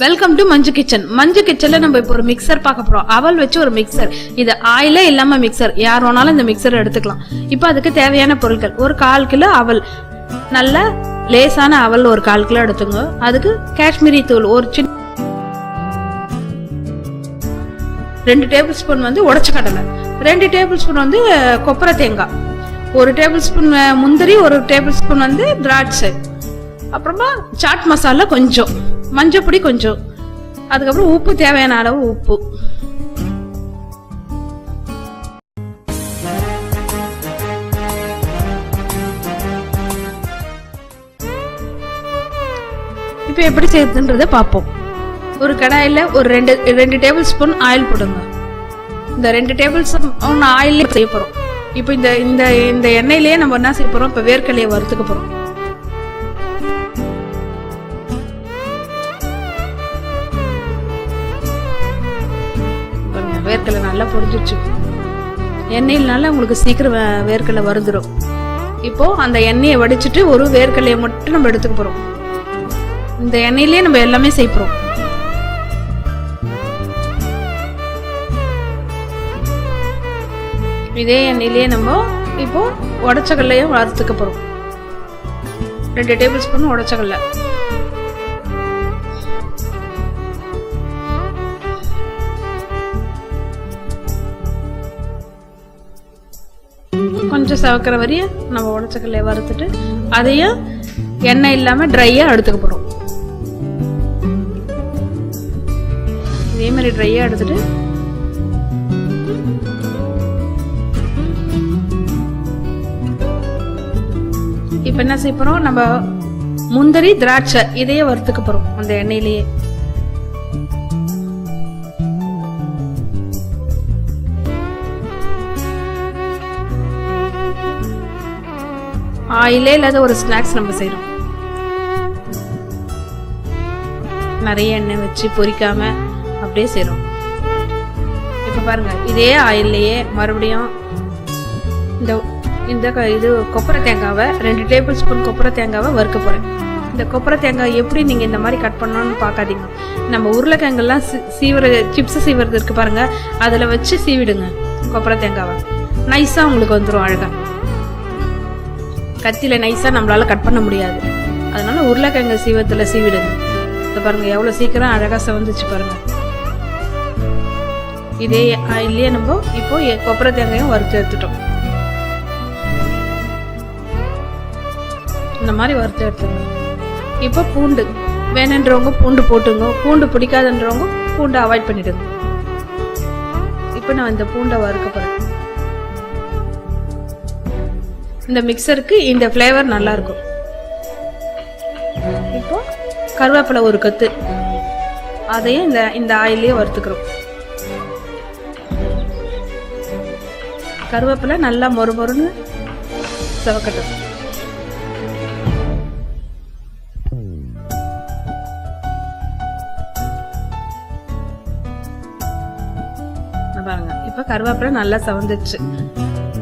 Welcome to Manju kitchen. Manju கிச்சன்ல நம்ம இப்போ ஒரு மிக்சர் பார்க்க போறோம். அவல் வச்சு ஒரு மிக்சர். இது ஆயிலே இல்லாம மிக்சர். யார் வேணாலும் இந்த மிக்சர் எடுத்துக்கலாம். இப்போ அதுக்கு தேவையான பொருட்கள்: ஒரு 1/4 கிலோ அவல், நல்ல லேசான அவல் ஒரு 1/4 கிலோ எடுத்துங்க. அதுக்கு காஷ்மீரி தூள் ஒரு சின்ன 2 டேபிள் ஸ்பூன் உடைச்ச கடலை, 2 டேபிள் ஸ்பூன் கொப்பரை தேங்காய், 1 டேபிள் ஸ்பூன் முந்திரி, 1 டேபிள் ஸ்பூன் திராட்சை, அப்புறமா சாட் மசாலா கொஞ்சம், மஞ்சப்பொடி கொஞ்சம், அதுக்கப்புறம் உப்பு, தேவையான அளவு உப்பு. இப்போ எப்படி செய்யறதுன்றத பார்ப்போம். ஒரு கடாயில ஒரு 2 டேபிள் ஸ்பூன் ஆயில் போடுங்க. இந்த 2 டேபிள் ஸ்பூன் ஆயில் செய்ய போறோம். இப்போ இந்த எண்ணெயிலேயே நம்ம என்ன செய்ய போறோம்? இப்போ வேர்க்கடலையை வறுத்துக்க போறோம். வேர்க்கடலை நல்லா பொரிஞ்சிருச்சு. எண்ணெயினால உங்களுக்கு சீக்கிரம் வேர்க்கடலை வறுந்துடும். இப்போ அந்த எண்ணெயை வடிச்சிட்டு ஒரு வேர்க்கடலையை மட்டும் நம்ம எடுத்துக்க போறோம். இந்த எண்ணெயிலேயே நம்ம எல்லாமே செய்யறோம். இதே எண்ணெயிலேயே நம்ம இப்போ உடைச்ச கடலையும் வறுத்துக்க போறோம். 2 டேபிள் ஸ்பூன் உடைச்ச கடலை, கொஞ்சம் சவக்கிற வரையும் நம்ம உடைச்ச கடலையை வறுத்துட்டு அதையும் எண்ணெய் இல்லாம ட்ரையா எடுத்துக்க போறோம். இதே மாதிரி ட்ரையா எடுத்துட்டு இப்ப என்ன செய்ய போறோம்? நம்ம முந்திரி, திராட்சை இதையே வறுத்துக்க போறோம் அந்த எண்ணெயிலேயே. ஆயிலே இல்லாத ஒரு ஸ்நாக்ஸ் நம்ம செய்யறோம். நிறைய எண்ணெய் வச்சு பொரிக்காம அப்படியே செய்யறோம். இப்ப பாருங்க, இதே ஆயிலேயே மறுபடியும் இது கொப்பரை தேங்காவை 2 டேபிள் ஸ்பூன் கொப்பரை தேங்காவை வறுக்க போறேன். இந்த கொப்பரை தேங்காய் எப்படி நீங்க இந்த மாதிரி கட் பண்ணணும்னு பார்க்காதீங்க. நம்ம உருளைக்கிழங்கெல்லாம் சிப்ஸ் சீவுறது இருக்கு பாருங்க, அதுல வச்சு சீவிடுங்க. கொப்பரை தேங்காவை நைஸா உங்களுக்கு வந்துடும். அழகா கத்தியில நைஸா நம்மளால கட் பண்ண முடியாது. அதனால உருளைக்கிழங்கு சீவத்துல சீவிடுங்க. இதை பாருங்க எவ்வளவு சீக்கிரம் அழகா செவந்துச்சு பாருங்க. இதே ஆயிலே நம்ம இப்போ கொப்பரை தேங்காயும் வறுத்து எடுத்துட்டோம். இந்த மாதிரி வறுத்து எடுத்துங்க. இப்போ பூண்டு வேணுன்றவங்க பூண்டு போட்டுங்க, பூண்டு பிடிக்காதுன்றவங்க பூண்டை அவாய்ட் பண்ணிடுங்க. இப்போ நான் இந்த பூண்டை வறுக்க போறேன். இந்த மிக்சருக்கு இந்த ஃப்ளேவர் நல்லா இருக்கும். இப்போ கருவேப்பிலை ஒரு கொத்து, அதையும் இந்த ஆயிலே வறுத்துக்கிறோம். கருவேப்பிலை நல்லா மொறுமொறுன்னு செவக்கட்டும். பாருங்க, இப்ப கருவேப்பிலை நல்லா செவந்துச்சு.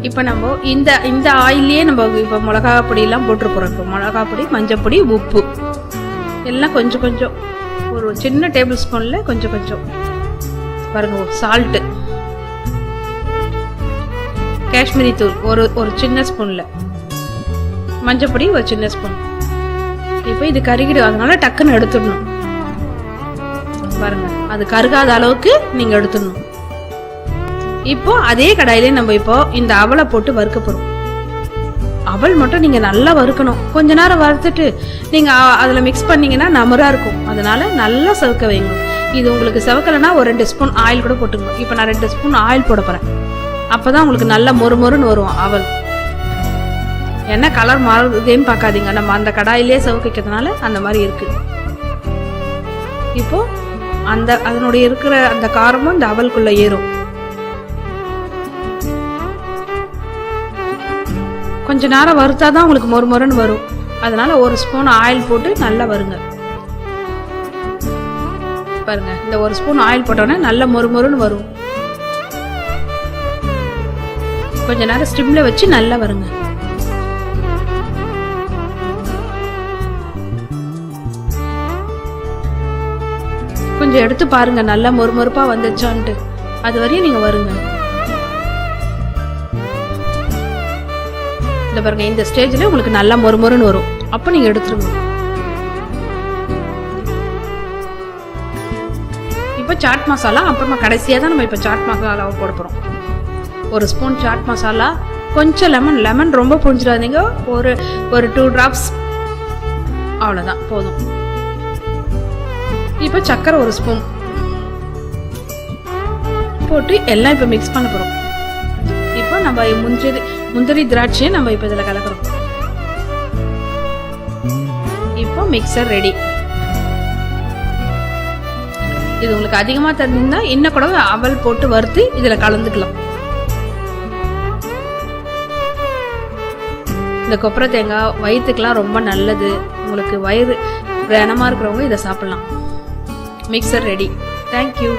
இப்ப நம்ம இந்த ஆயிலே நம்ம இப்ப மிளகா பொடி எல்லாம் போட்டு போறோம். இப்போ மிளகா பொடி, மஞ்சள் பொடி, உப்பு எல்லாம் கொஞ்சம் கொஞ்சம், ஒரு சின்ன டேபிள் ஸ்பூன்ல கொஞ்சம் கொஞ்சம் பாருங்க. சால்ட், காஷ்மீரி தூள் ஒரு சின்ன ஸ்பூன்ல, மஞ்சள் பொடி ஒரு சின்ன ஸ்பூன். இப்போ இது கருகிடும், அதனால டக்குன்னு எடுத்துடணும். பாருங்க, அது கருகாத அளவுக்கு நீங்க எடுத்துடணும். இப்போ அதே கடாயிலே நம்ம இப்போ இந்த அவலை போட்டு வறுக்க போறோம். அவல் மட்டும் நீங்க நல்லா வறுக்கணும். கொஞ்ச நேரம் வறுத்துட்டு நீங்க அதுல மிக்ஸ் பண்ணீங்கன்னா நமரா இருக்கும். அதனால நல்லா செவக்க வைங்க. இது உங்களுக்கு செவக்கலைன்னா ஒரு 2 ஸ்பூன் ஆயில் கூட போட்டுங்க. இப்போ நான் 2 ஸ்பூன் ஆயில் போட போறேன். அப்பதான் உங்களுக்கு நல்லா மொறுமொறுன்னு வரும் அவல். என்ன கலர் மாறுதுன்னு பார்க்காதீங்க, நம்ம அந்த கடாயிலே செவக்கிறதுனால அந்த மாதிரி இருக்கு. இப்போ அதனுடைய இருக்கிற அந்த காரமும் இந்த அவலுக்குள்ள ஏறும். கொஞ்ச நேரம் வறுத்தாதான் உங்களுக்கு மொறுமொறுன்னு வரும். அதனால 1 ஸ்பூன் ஆயில் போட்டு நல்லா வருங்க. பாருங்க, இந்த 1 ஸ்பூன் ஆயில் போட்டோன்னே நல்லா மொறுமொறுன்னு வரும். கொஞ்ச நேரம் ஸ்டிம்ல வச்சு நல்லா வருங்க. கொஞ்சம் எடுத்து பாருங்க நல்லா மொறுமொறுப்பா வந்துச்சான்ட்டு. அது வரையும் நீங்க வருங்க. இந்த பாருங்க, இந்த ஸ்டேஜ்ல உங்களுக்கு நல்லா மொறுமொறுன்னு வரும். அப்ப நீங்க எடுத்துருங்க. இப்ப சாட் மசாலா, அப்புறமா கடைசியா தான் நம்ம இப்ப சாட் மசாலாவை போட போறோம். 1 ஸ்பூன் சாட் மசாலா, கொஞ்சம் லெமன் ரொம்ப புரிஞ்சிடாதீங்க, ஒரு 2 டிராப்ஸ், அவ்வளவுதான் போதும். இப்ப சக்கரை 1 ஸ்பூன் போட்டு எல்லாம் இப்ப மிக்ஸ் பண்ண போறோம். இப்போ நம்ம முந்திரி திராட்சையை நம்ம இப்ப இதுல கலக்கிறோம். இப்போ மிக்சர் ரெடி. இது உங்களுக்கு அதிகமா தெரிஞ்சிருந்தா இன்னும் கூட அவல் போட்டு வறுத்து இதுல கலந்துக்கலாம். இந்த கொப்பரை தேங்காய் வயிற்றுக்கெல்லாம் ரொம்ப நல்லது. உங்களுக்கு வயிறு கனமா இருக்கிறவங்க இதை சாப்பிடலாம். Mixer ready. தேங்க்யூ.